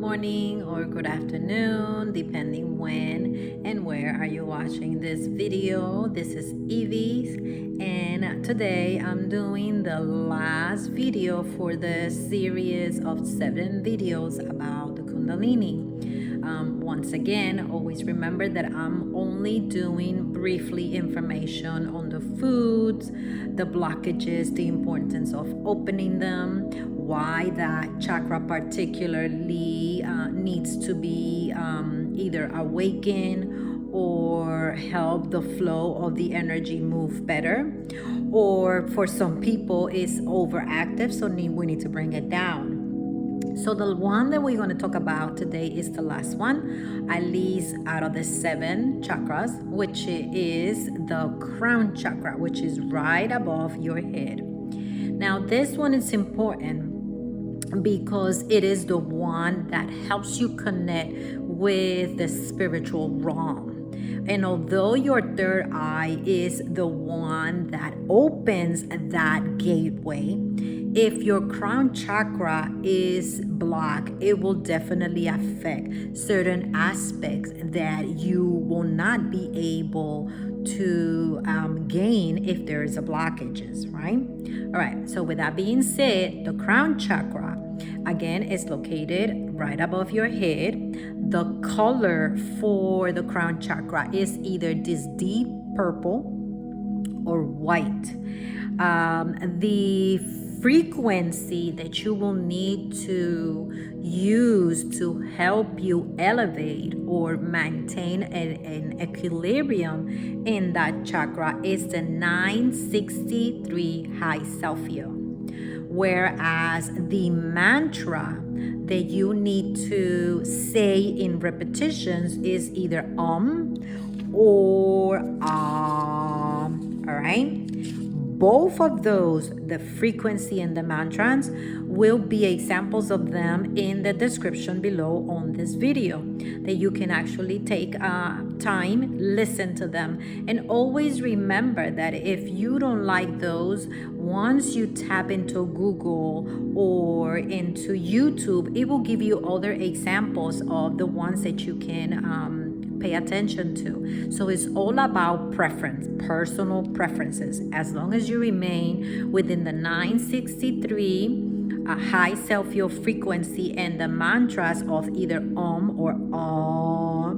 morning or good afternoon, depending when and where are you watching this video. This is Evie, and today I'm doing the last video for the series of 7 videos about the kundalini. Once again, always remember that I'm only doing briefly information on the foods, the blockages, the importance of opening them, why that chakra particularly needs to be either awakened or help the flow of the energy move better, or for some people it's overactive, so we need to bring it down. So the one that we're going to talk about today is the last one, at least out of the 7 chakras, which is the crown chakra, which is right above your head. Now this one is important because it is the one that helps you connect with the spiritual realm. And although your third eye is the one that opens that gateway, if your crown chakra is blocked, it will definitely affect certain aspects that you will not be able to gain if there is a blockages, right? All right, so with that being said, the crown chakra, again, is located right above your head. The color for the crown chakra is either this deep purple or white. The frequency that you will need to use to help you elevate or maintain an equilibrium in that chakra is the 963 high Celsius. Whereas the mantra that you need to say in repetitions is either or all right? Both of those, the frequency and the mantras, will be examples of them in the description below on this video, that you can actually take time, listen to them. And always remember that if you don't like those, once you tap into Google or into YouTube, it will give you other examples of the ones that you can pay attention to. So it's all about preference, personal preferences. As long as you remain within the 963 high Celsius frequency and the mantras of either or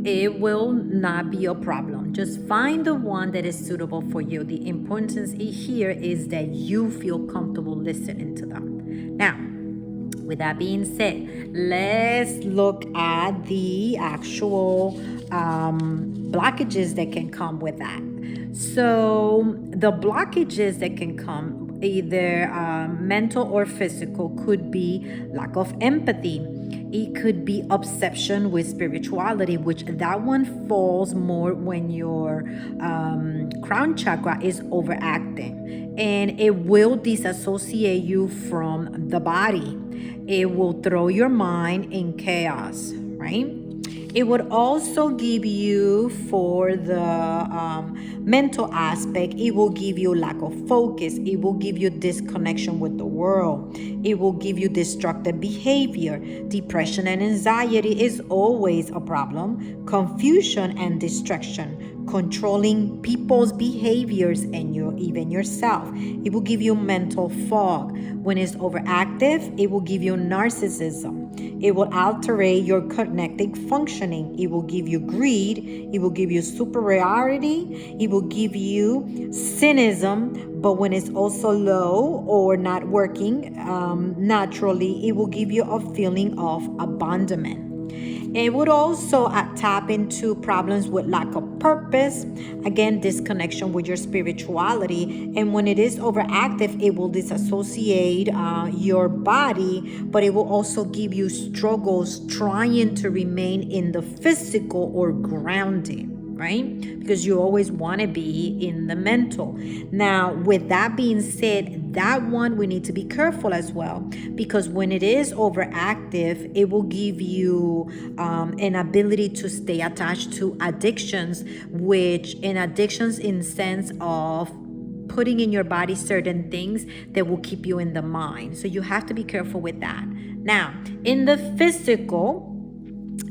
it will not be a problem. Just find the one that is suitable for you. The importance here is that you feel comfortable listening to them. Now, with that being said, let's look at the actual blockages that can come with that. So the blockages that can come, either mental or physical, could be lack of empathy. It could be obsession with spirituality, which that one falls more when your crown chakra is overacting, and it will disassociate you from the body. It will throw your mind in chaos, right? It would also give you, for the mental aspect, it will give you lack of focus. It will give you disconnection with the world. It will give you destructive behavior. Depression and anxiety is always a problem. Confusion and distraction. Controlling people's behaviors and even yourself. It will give you mental fog. When it's overactive, it will give you narcissism. It will alter your cognitive functioning. It will give you greed. It will give you superiority. It will give you cynicism. But when it's also low or not working naturally, it will give you a feeling of abandonment. It would also tap into problems with lack of purpose, again, disconnection with your spirituality. And when it is overactive, it will disassociate your body, but it will also give you struggles trying to remain in the physical or grounding, right? Because you always want to be in the mental. Now, with that being said, that one we need to be careful as well, because when it is overactive, it will give you an ability to stay attached to addictions, which in addictions in sense of putting in your body certain things that will keep you in the mind. So you have to be careful with that. Now, in the physical,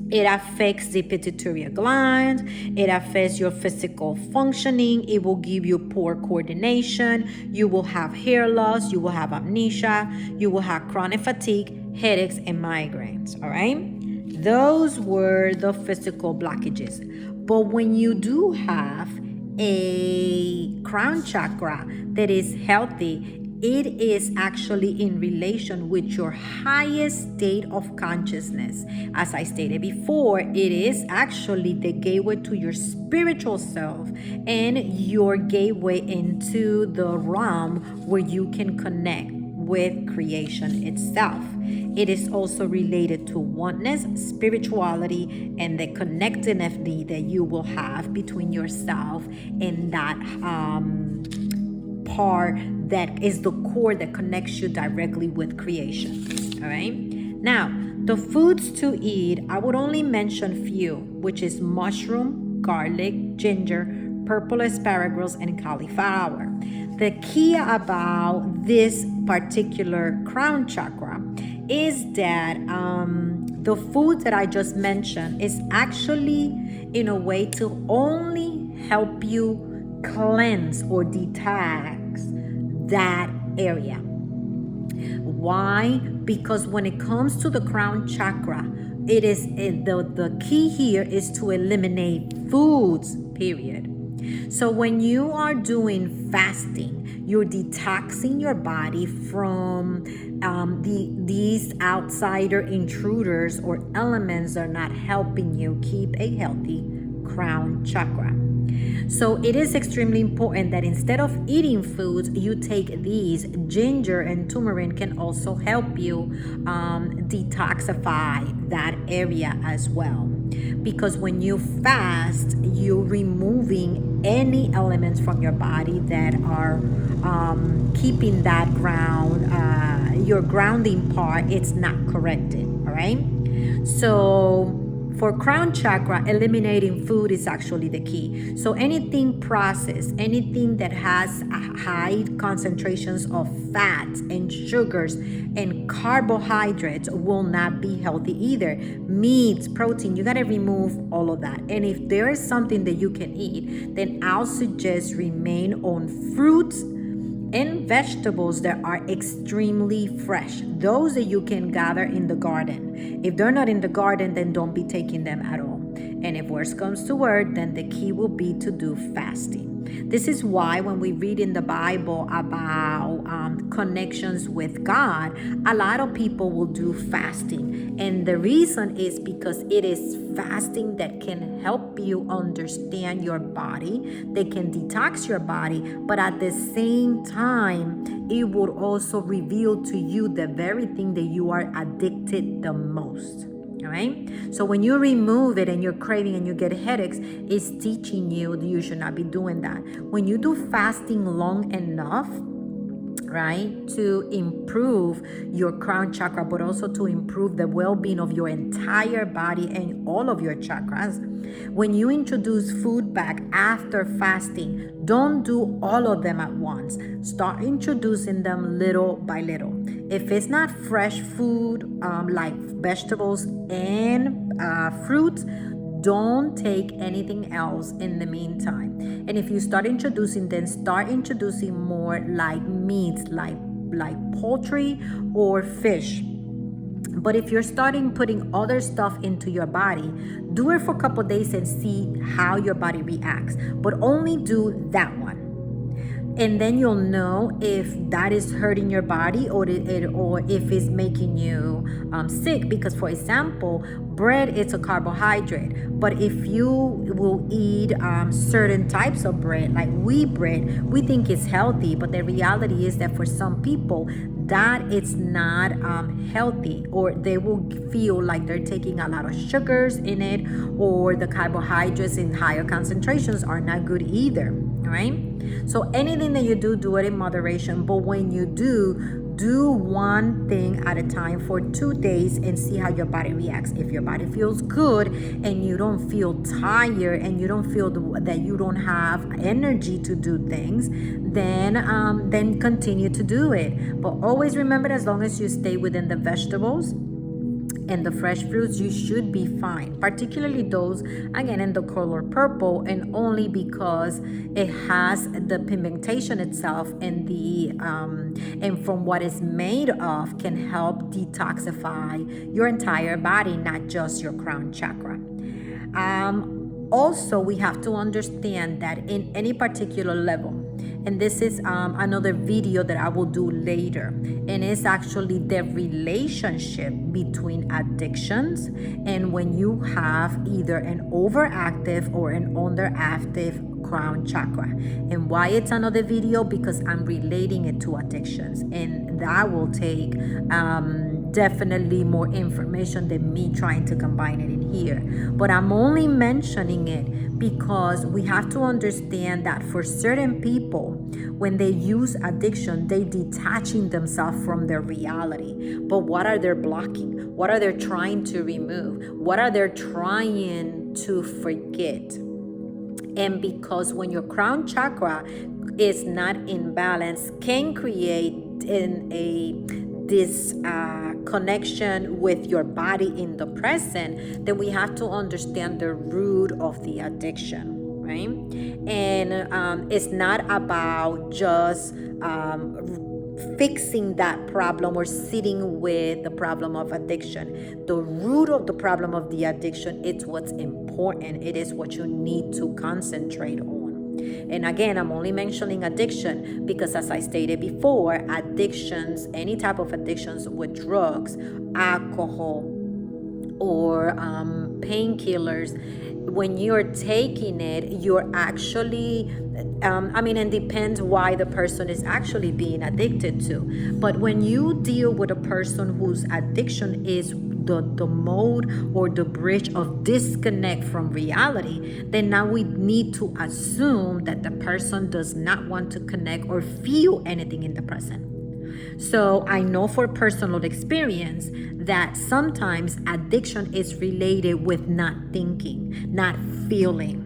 it affects the pituitary gland. It affects your physical functioning. It will give you poor coordination. You will have hair loss. You will have amnesia. You will have chronic fatigue, headaches, and migraines. All right? Those were the physical blockages. But when you do have a crown chakra that is healthy, it is actually in relation with your highest state of consciousness. As I stated before, it is actually the gateway to your spiritual self and your gateway into the realm where you can connect with creation itself. It is also related to oneness, spirituality, and the connectedness that you will have between yourself and that part that is the core that connects you directly with creation. All right. Now, the foods to eat, I would only mention few, which is mushroom, garlic, ginger, purple asparagus, and cauliflower. The key about this particular crown chakra is that the food that I just mentioned is actually in a way to only help you cleanse or detox that area. Why? Because when it comes to the crown chakra, it is the key here is to eliminate foods, period. So when you are doing fasting, you're detoxing your body from these outsider intruders or elements that are not helping you keep a healthy crown chakra. So it is extremely important that instead of eating foods, you take these. Ginger and turmeric can also help you detoxify that area as well. Because when you fast, you're removing any elements from your body that are keeping that ground, your grounding part, it's not corrected, all right? So for crown chakra, eliminating food is actually the key. So anything processed, anything that has high concentrations of fats and sugars and carbohydrates will not be healthy either. Meats, protein, you got to remove all of that. And if there is something that you can eat, then I'll suggest remain on fruits and vegetables that are extremely fresh, those that you can gather in the garden. If they're not in the garden, then don't be taking them at all. And if worse comes to worse, then the key will be to do fasting. This is why when we read in the Bible about connections with God, a lot of people will do fasting. And the reason is because it is fasting that can help you understand your body, they can detox your body, but at the same time, it will also reveal to you the very thing that you are addicted the most. All right. So when you remove it and you're craving and you get headaches, it's teaching you that you should not be doing that. When you do fasting long enough, right, to improve your crown chakra, but also to improve the well-being of your entire body and all of your chakras. When you introduce food back after fasting, don't do all of them at once. Start introducing them little by little. If it's not fresh food, like vegetables and fruits, don't take anything else in the meantime. And if you start introducing, then start introducing more like meats, like poultry or fish. But if you're starting putting other stuff into your body, do it for a couple days and see how your body reacts. But only do that one. And then you'll know if that is hurting your body or if it's making you sick. Because, for example, bread is a carbohydrate. But if you will eat certain types of bread, like wheat bread, we think it's healthy. But the reality is that for some people, that it's not healthy, or they will feel like they're taking a lot of sugars in it, or the carbohydrates in higher concentrations are not good either. All right. So anything that you do it in moderation. But when you do do one thing at a time for 2 days and see how your body reacts. If your body feels good and you don't feel tired and you don't feel that you don't have energy to do things, then continue to do it. But always remember, as long as you stay within the vegetables and the fresh fruits, you should be fine, particularly those again in the color purple, and only because it has the pigmentation itself and the and from what it's made of can help detoxify your entire body, not just your crown chakra. Also, we have to understand that in any particular level, and this is another video that I will do later, and it's actually the relationship between addictions and when you have either an overactive or an underactive crown chakra. And why it's another video? Because I'm relating it to addictions, and that will take definitely more information than me trying to combine it in here. But I'm only mentioning it because we have to understand that for certain people, when they use addiction, they detaching themselves from their reality. But what are they blocking? What are they trying to remove? What are they trying to forget? And because when your crown chakra is not in balance, can create this connection with your body in the present, then we have to understand the root of the addiction, right? And it's not about just fixing that problem or sitting with the problem of addiction. The root of the problem of the addiction, it's what's important. It is what you need to concentrate on. And again, I'm only mentioning addiction because, as I stated before, addictions, any type of addictions with drugs, alcohol, or painkillers, when you're taking it, you're actually, and depends why the person is actually being addicted to. But when you deal with a person whose addiction is the mode or the bridge of disconnect from reality, then now we need to assume that the person does not want to connect or feel anything in the present. So I know for personal experience that sometimes addiction is related with not thinking, not feeling.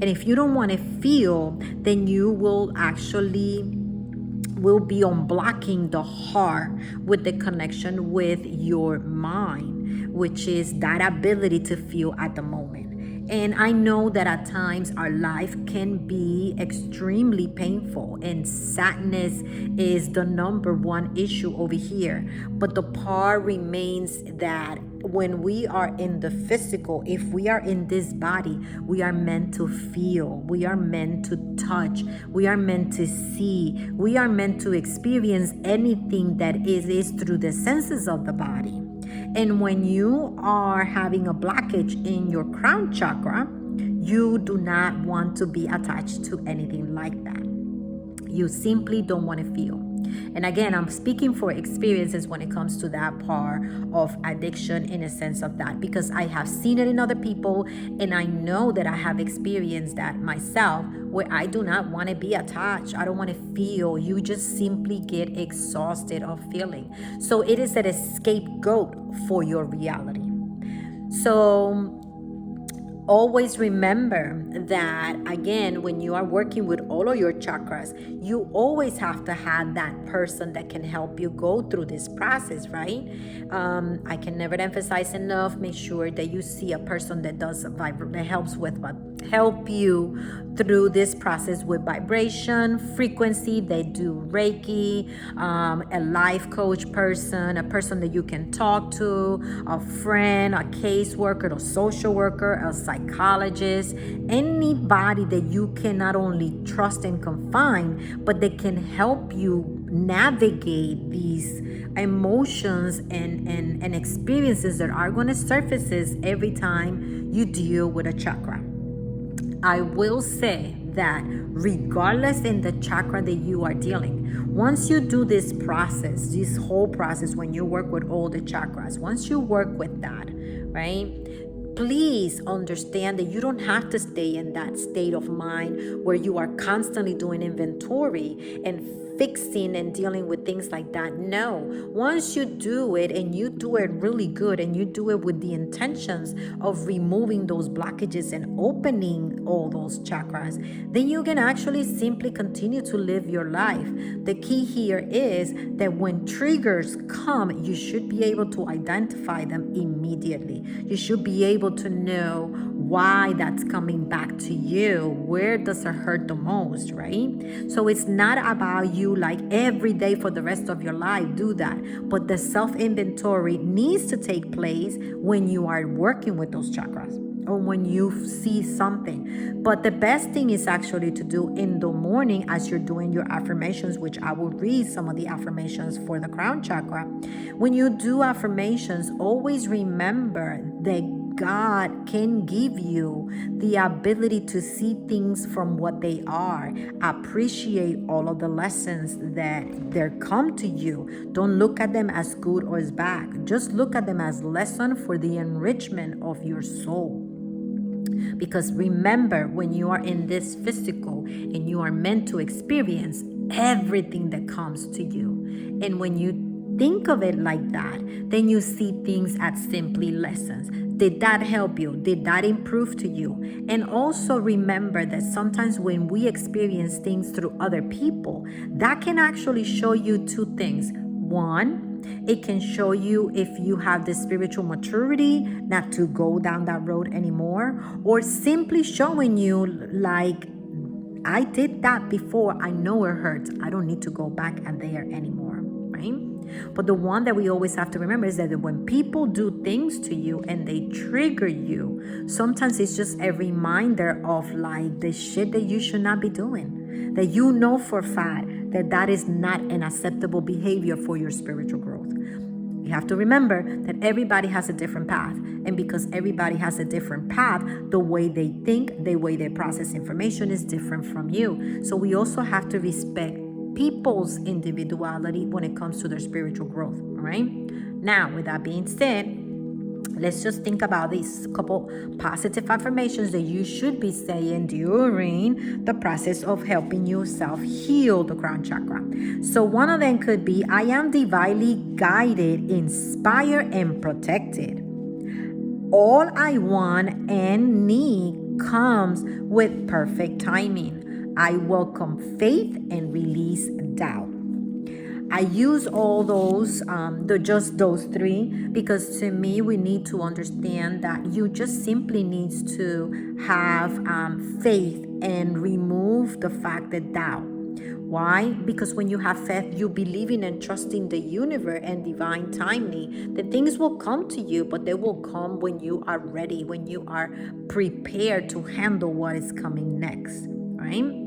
And if you don't want to feel, then you will actually will be on blocking the heart with the connection with your mind, which is that ability to feel at the moment. And I know that at times our life can be extremely painful, and sadness is the number one issue over here. But the part remains that when we are in the physical, if we are in this body, we are meant to feel, we are meant to touch, we are meant to see, we are meant to experience anything that is through the senses of the body. And when you are having a blockage in your crown chakra, you do not want to be attached to anything like that. You simply don't want to feel. And again, I'm speaking for experiences when it comes to that part of addiction, in a sense of that, because I have seen it in other people, and I know that I have experienced that myself, where I do not want to be attached. I don't want to feel. You just simply get exhausted of feeling. So it is an scapegoat for your reality. So always remember that, again, when you are working with all of your chakras, you always have to have that person that can help you go through this process, right? I can never emphasize enough, make sure that you see a person that does that help you through this process with vibration, frequency. They do Reiki, a life coach person, a person that you can talk to, a friend, a caseworker, a social worker, a psychologist, anybody that you can not only trust and confide, but they can help you navigate these emotions and experiences that are going to surface every time you deal with a chakra. I will say that regardless in the chakra that you are dealing, once you do this process, this whole process, when you work with all the chakras, once you work with that, right? Please understand that you don't have to stay in that state of mind where you are constantly doing inventory and fixing and dealing with things like that. No, once you do it and you do it really good and you do it with the intentions of removing those blockages and opening all those chakras, then you can actually simply continue to live your life. The key here is that when triggers come, you should be able to identify them immediately. You should be able to know why that's coming back to you. Where does it hurt the most, right? So it's not about you like every day for the rest of your life do that, but the self-inventory needs to take place when you are working with those chakras or when you see something. But the best thing is actually to do in the morning as you're doing your affirmations, which I will read some of the affirmations for the crown chakra. When you do affirmations, always remember that God can give you the ability to see things from what they are. Appreciate all of the lessons that they come to you. Don't look at them as good or as bad. Just look at them as lesson for the enrichment of your soul. Because remember, when you are in this physical and you are meant to experience everything that comes to you, and when you think of it like that, then you see things as simply lessons. Did that help you? Did that improve to you? And also remember that sometimes when we experience things through other people, that can actually show you two things. One, it can show you if you have the spiritual maturity not to go down that road anymore, or simply showing you like, I did that before. I know it hurts. I don't need to go back and there anymore, right? But the one that we always have to remember is that when people do things to you and they trigger you, sometimes it's just a reminder of like the shit that you should not be doing. That you know for a fact that that is not an acceptable behavior for your spiritual growth. You have to remember that everybody has a different path. And because everybody has a different path, the way they think, the way they process information is different from you. So we also have to respect people's individuality when it comes to their spiritual growth, all right? Now, with that being said, let's just think about these couple positive affirmations that you should be saying during the process of helping yourself heal the crown chakra. So one of them could be, I am divinely guided, inspired, and protected. All I want and need comes with perfect timing. I welcome faith and release doubt. I use all those, just those three, because to me, we need to understand that you just simply need to have faith and remove the fact that doubt. Why? Because when you have faith, you believing and trusting the universe and divine timing, the things will come to you, but they will come when you are ready, when you are prepared to handle what is coming next, right?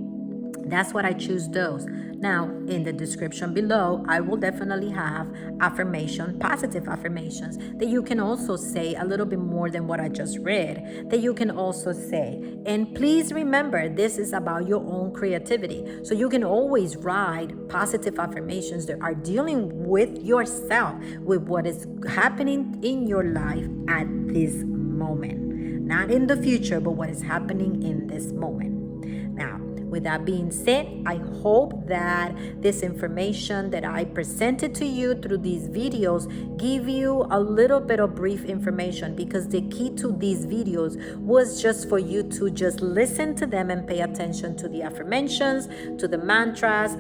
That's what I choose those. Now, in the description below, I will definitely have positive affirmations that you can also say a little bit more than what I just read, that you can also say. And please remember, this is about your own creativity. So you can always write positive affirmations that are dealing with yourself, with what is happening in your life at this moment. Not in the future, but what is happening in this moment. Now, with that being said, I hope that this information that I presented to you through these videos give you a little bit of brief information, because the key to these videos was just for you to just listen to them and pay attention to the affirmations, to the mantras,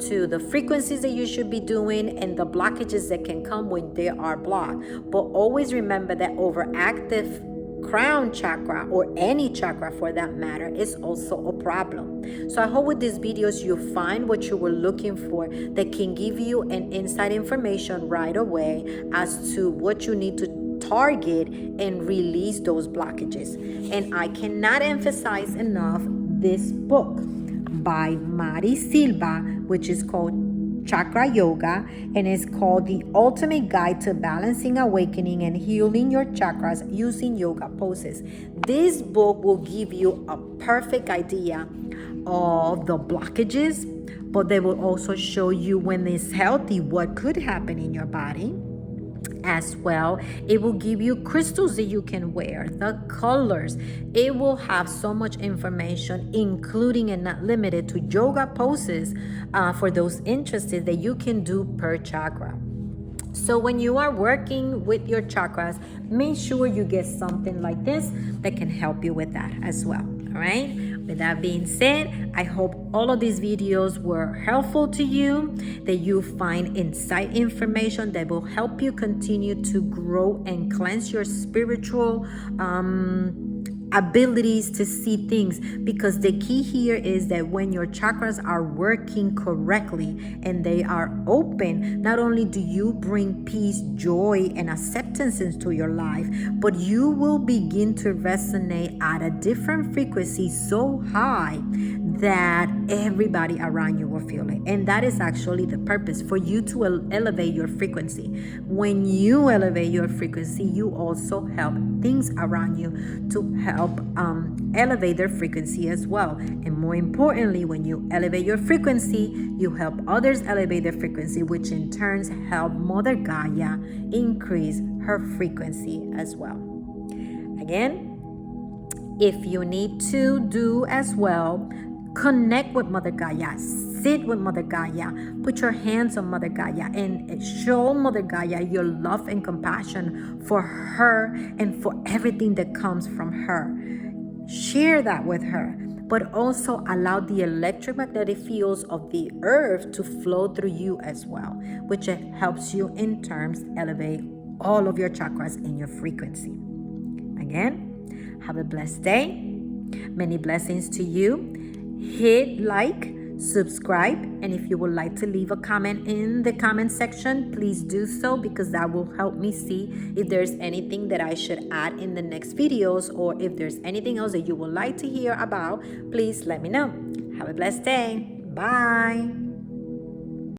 to the frequencies that you should be doing, and the blockages that can come when they are blocked. But always remember that overactive crown chakra, or any chakra for that matter, is also a problem. So I hope with these videos you find what you were looking for, that can give you an inside information right away as to what you need to target and release those blockages. And I cannot emphasize enough this book by Silva, which is called Chakra Yoga, and it's called The Ultimate Guide to Balancing, Awakening, and Healing Your Chakras Using Yoga Poses. This book will give you a perfect idea of the blockages, but they will also show you when it's healthy what could happen in your body. as well. It will give you crystals that you can wear, the colors. It will have so much information, including and not limited to yoga poses for those interested that you can do per chakra. So when you are working with your chakras, make sure you get something like this that can help you with that as well. All right. With that being said, I hope all of these videos were helpful to you, that you find insight information that will help you continue to grow and cleanse your spiritual abilities to see things, because the key here is that when your chakras are working correctly and they are open, not only do you bring peace, joy, and acceptance into your life, but you will begin to resonate at a different frequency so high that everybody around you will feel it. And that is actually the purpose, for you to elevate your frequency. When you elevate your frequency, you also help things around you to help elevate their frequency as well. And more importantly, when you elevate your frequency, you help others elevate their frequency, which in turn help Mother Gaia increase her frequency as well. Again, if you need to do as well, connect with Mother Gaia, sit with Mother Gaia, put your hands on Mother Gaia and show Mother Gaia your love and compassion for her and for everything that comes from her. Share that with her, but also allow the electromagnetic fields of the earth to flow through you as well, which helps you in terms elevate all of your chakras in your frequency. Again, have a blessed day. Many blessings to you. Hit like, subscribe, and if you would like to leave a comment in the comment section, please do so, because that will help me see if there's anything that I should add in the next videos, or if there's anything else that you would like to hear about. Please let me know. Have a blessed day. Bye.